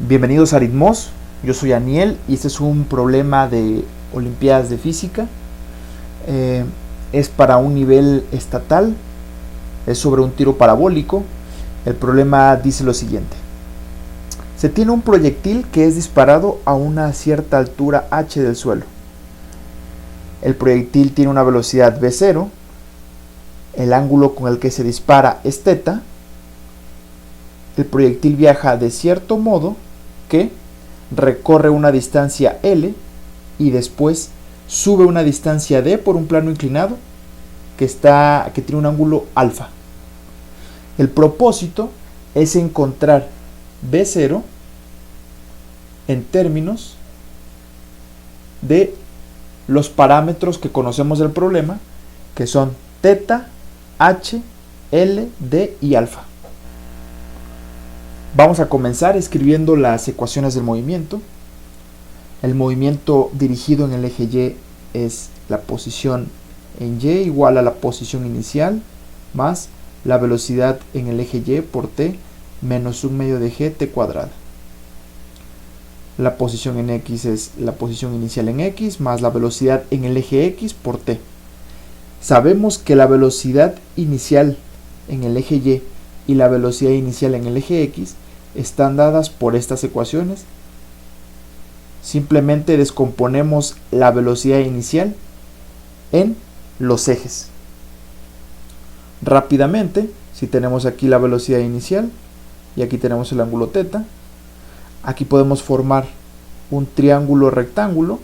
Bienvenidos a Aritmos, yo soy Aniel y este es un problema de Olimpiadas de Física. Es para un nivel estatal, es sobre un tiro parabólico. El problema dice lo siguiente: se tiene un proyectil que es disparado a una cierta altura h del suelo. El proyectil tiene una velocidad v0, el ángulo con el que se dispara es θ. El proyectil viaja de cierto modo que recorre una distancia L y después sube una distancia D por un plano inclinado que tiene un ángulo alfa. El propósito es encontrar V0 en términos de los parámetros que conocemos del problema, que son θ, h, L, D y alfa. Vamos a comenzar escribiendo las ecuaciones del movimiento. El movimiento dirigido en el eje Y es la posición en Y igual a la posición inicial más la velocidad en el eje Y por t menos un medio de g t cuadrada. La posición en X es la posición inicial en X más la velocidad en el eje X por t. Sabemos que la velocidad inicial en el eje Y y la velocidad inicial en el eje X están dadas por estas ecuaciones. Simplemente descomponemos la velocidad inicial en los ejes. Rápidamente, si tenemos aquí la velocidad inicial y aquí tenemos el ángulo θ, aquí podemos formar un triángulo rectángulo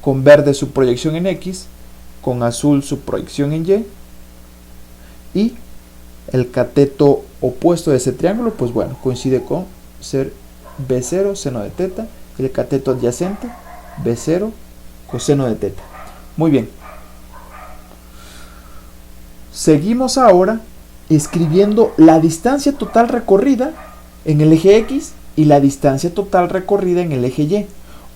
con verde su proyección en X, con azul su proyección en Y, y el cateto opuesto de ese triángulo, pues bueno, coincide con ser V0 seno de θ, y el cateto adyacente V0 coseno de θ. Muy bien. Seguimos ahora escribiendo la distancia total recorrida en el eje X y la distancia total recorrida en el eje Y,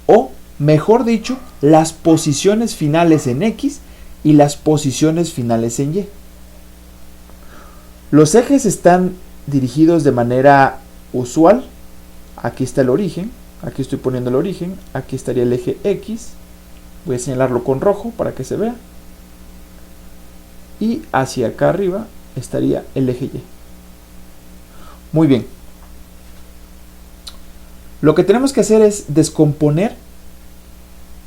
o mejor dicho, las posiciones finales en X y las posiciones finales en Y. Los ejes están dirigidos de manera usual. Aquí está el origen, aquí estoy poniendo el origen, aquí estaría el eje X, voy a señalarlo con rojo para que se vea, y hacia acá arriba estaría el eje Y. Muy bien. Lo que tenemos que hacer es descomponer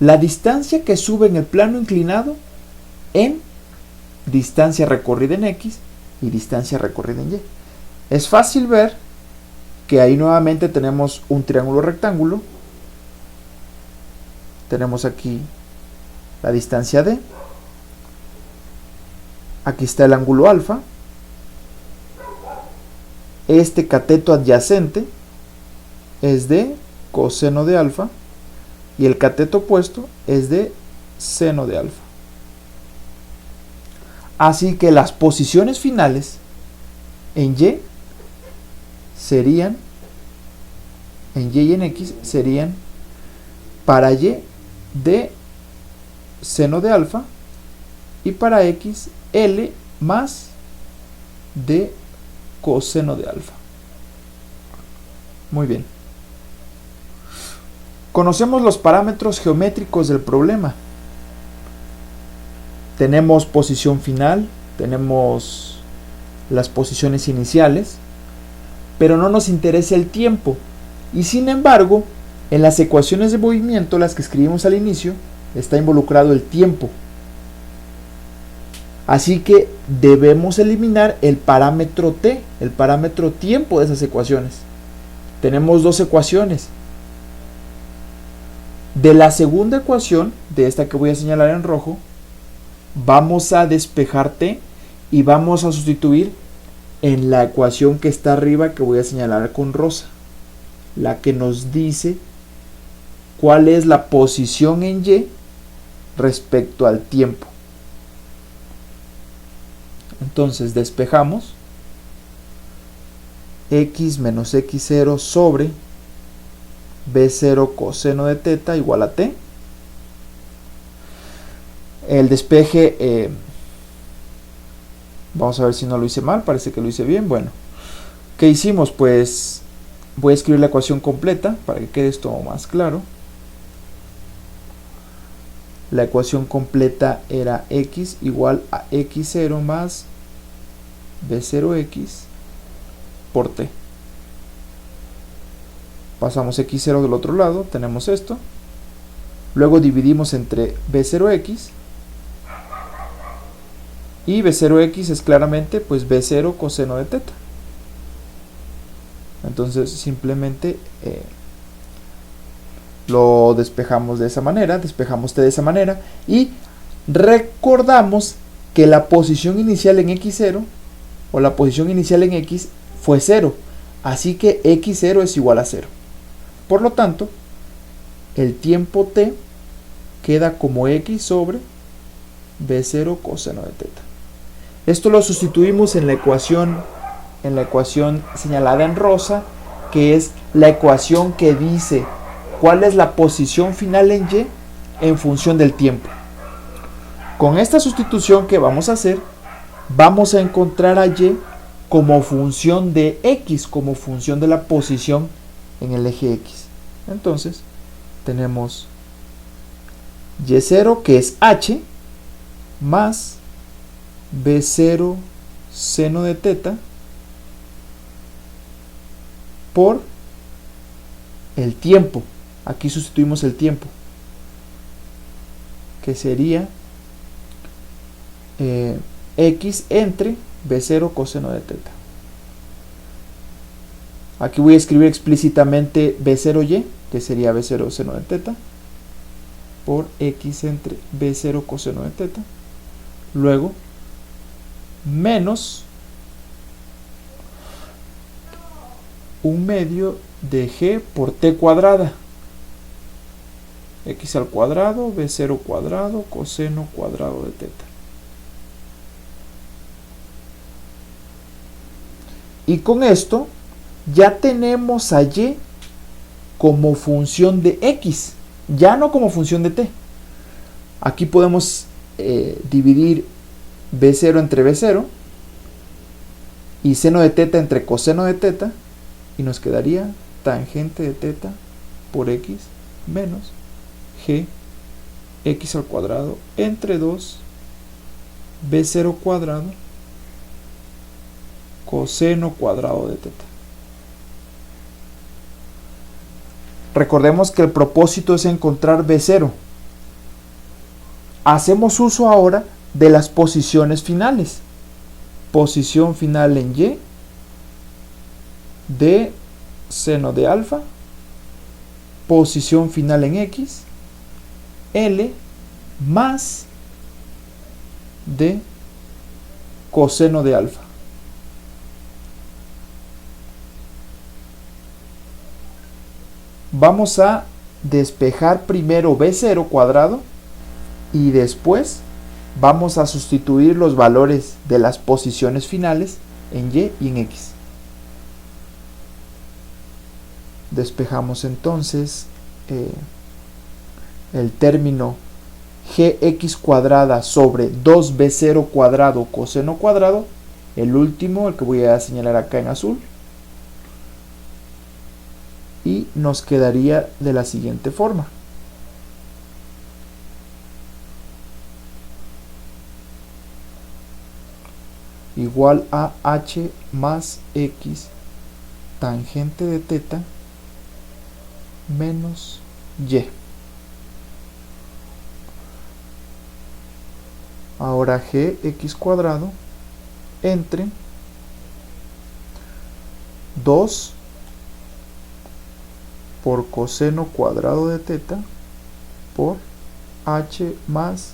la distancia que sube en el plano inclinado en distancia recorrida en X y distancia recorrida en Y. Es fácil ver que ahí nuevamente tenemos un triángulo rectángulo. Tenemos aquí la distancia D. Aquí está el ángulo alfa. Este cateto adyacente es de coseno de alfa y el cateto opuesto es de seno de alfa. Así que las posiciones finales en Y serían, en Y y en X serían para Y de seno de alfa y para X L más de coseno de alfa. Muy bien. Conocemos los parámetros geométricos del problema. Tenemos posición final, tenemos las posiciones iniciales, pero no nos interesa el tiempo. Y sin embargo, en las ecuaciones de movimiento, las que escribimos al inicio, está involucrado el tiempo. Así que debemos eliminar el parámetro t, el parámetro tiempo de esas ecuaciones. Tenemos dos ecuaciones. De la segunda ecuación, de esta que voy a señalar en rojo, vamos a despejar t y vamos a sustituir en la ecuación que está arriba, que voy a señalar con rosa, la que nos dice cuál es la posición en Y respecto al tiempo. Entonces despejamos x menos x0 sobre v0 coseno de θ igual a t. El despeje, vamos a ver si no lo hice mal, parece que lo hice bien. Bueno, ¿qué hicimos? Pues voy a escribir la ecuación completa para que quede esto más claro. La ecuación completa era x igual a x0 más b0x por t. Pasamos x0 del otro lado, tenemos esto. Luego dividimos entre b0x. Y b0x es claramente pues b0 coseno de teta. Entonces simplemente lo despejamos de esa manera, despejamos t de esa manera y recordamos que la posición inicial en x0 o la posición inicial en x fue 0, así que x0 es igual a 0. Por lo tanto, el tiempo t queda como x sobre b0 coseno de teta. Esto lo sustituimos en la ecuación señalada en rosa, que es la ecuación que dice cuál es la posición final en y en función del tiempo. Con esta sustitución que vamos a hacer, vamos a encontrar a y como función de x, como función de la posición en el eje x. Entonces, tenemos y0, que es h, más b0 seno de teta por el tiempo. Aquí sustituimos el tiempo, que sería x entre b0 coseno de teta. Aquí voy a escribir explícitamente b0y, que sería b0 seno de teta, por x entre b0 coseno de teta. Luego, menos 1/2 de g por t cuadrada. X al cuadrado, b0 cuadrado, coseno cuadrado de teta. Y con esto ya tenemos a y como función de x, ya no como función de t. Aquí podemos dividir b0 entre b0 y seno de teta entre coseno de teta, y nos quedaría tangente de teta por x menos g x al cuadrado entre 2 b0 cuadrado coseno cuadrado de teta. Recordemos que el propósito es encontrar b0. Hacemos uso ahora de las posiciones finales. Posición final en y de seno de alfa, posición final en x, L más de coseno de alfa. Vamos a despejar primero b0 cuadrado y después vamos a sustituir los valores de las posiciones finales en y en x. Despejamos entonces el término gx cuadrada sobre 2b0 cuadrado coseno cuadrado, el último, el que voy a señalar acá en azul, y nos quedaría de la siguiente forma. Igual a h más x tangente de teta menos y. Ahora gx cuadrado entre 2 por coseno cuadrado de teta por h más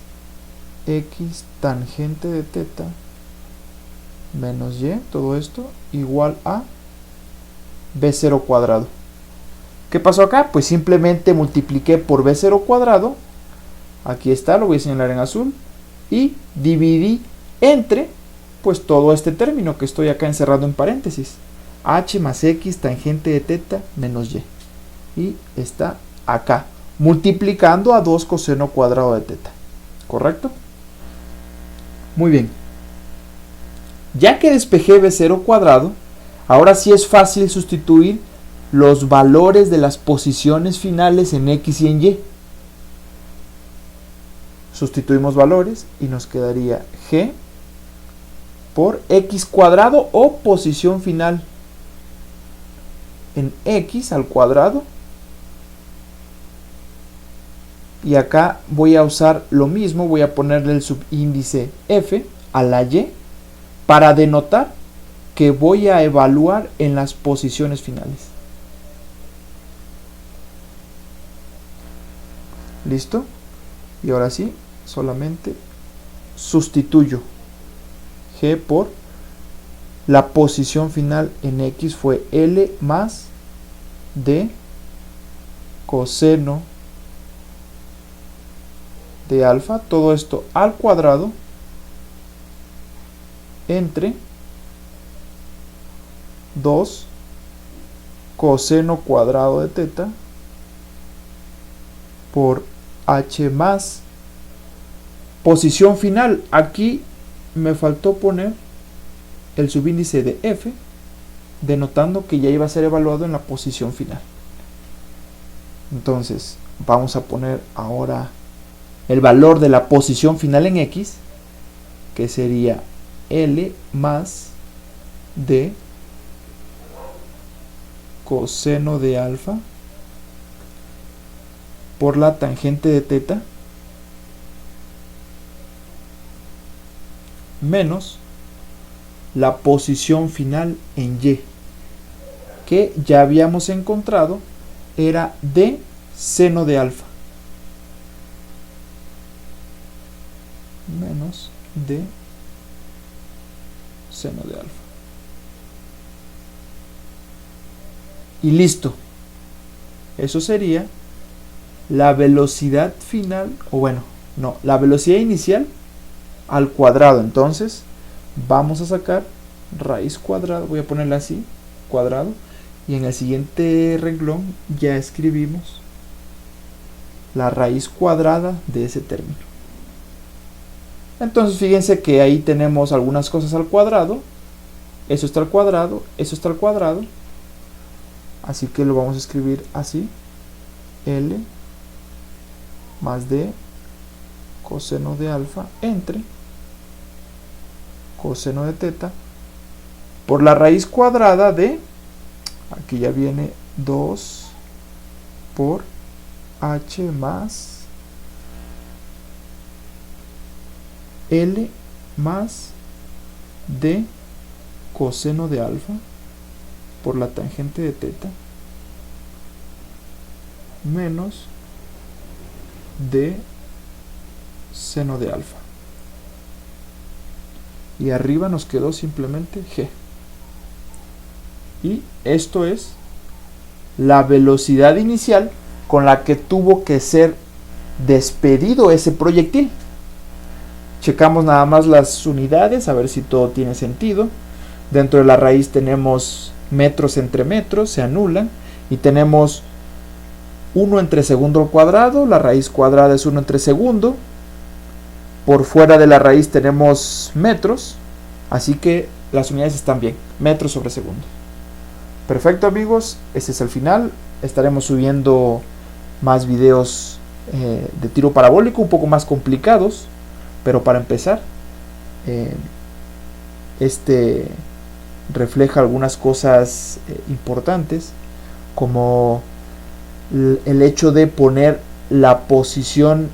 x tangente de teta menos y, todo esto igual a b0 cuadrado. ¿Qué pasó acá? Pues simplemente multipliqué por b0 cuadrado, aquí está, lo voy a señalar en azul, y dividí entre pues todo este término que estoy acá encerrado en paréntesis, h más x tangente de teta menos y, y está acá, multiplicando a 2 coseno cuadrado de teta, ¿correcto? Muy bien. Ya que despejé b0 cuadrado, ahora sí es fácil sustituir los valores de las posiciones finales en X y en Y. Sustituimos valores y nos quedaría G por X cuadrado o posición final en X al cuadrado. Y acá voy a usar lo mismo, voy a ponerle el subíndice F a la Y para denotar que voy a evaluar en las posiciones finales. ¿Listo? Y ahora sí, solamente sustituyo G por la posición final en X fue L más D coseno de alfa, todo esto al cuadrado, entre 2 coseno cuadrado de teta por H más posición final. Aquí me faltó poner el subíndice de F, denotando que ya iba a ser evaluado en la posición final. Entonces vamos a poner ahora el valor de la posición final en X, que sería L más D coseno de alfa por la tangente de teta menos la posición final en Y, que ya habíamos encontrado era D seno de alfa menos D seno de alfa. Y listo. Eso sería la velocidad final, o bueno, no, la velocidad inicial al cuadrado. Entonces vamos a sacar raíz cuadrada, voy a ponerla así, cuadrado, y en el siguiente renglón ya escribimos la raíz cuadrada de ese término. Entonces fíjense que ahí tenemos algunas cosas al cuadrado, eso está al cuadrado, eso está al cuadrado, así que lo vamos a escribir así, L más D coseno de alfa entre coseno de teta por la raíz cuadrada de, aquí ya viene 2 por H más L más D coseno de alfa por la tangente de teta menos D seno de alfa. Y arriba nos quedó simplemente G. Y esto es la velocidad inicial con la que tuvo que ser despedido ese proyectil. Checamos nada más las unidades, a ver si todo tiene sentido. Dentro de la raíz tenemos metros entre metros, se anulan. Y tenemos 1 entre segundo al cuadrado, la raíz cuadrada es 1 entre segundo. Por fuera de la raíz tenemos metros, así que las unidades están bien, metros sobre segundo. Perfecto amigos, este es el final. Estaremos subiendo más videos de tiro parabólico, un poco más complicados. Pero para empezar, este refleja algunas cosas importantes, como el hecho de poner la posición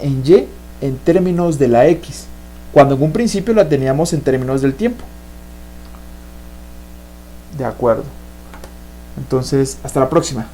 en Y en términos de la X, cuando en un principio la teníamos en términos del tiempo. De acuerdo. Entonces, hasta la próxima.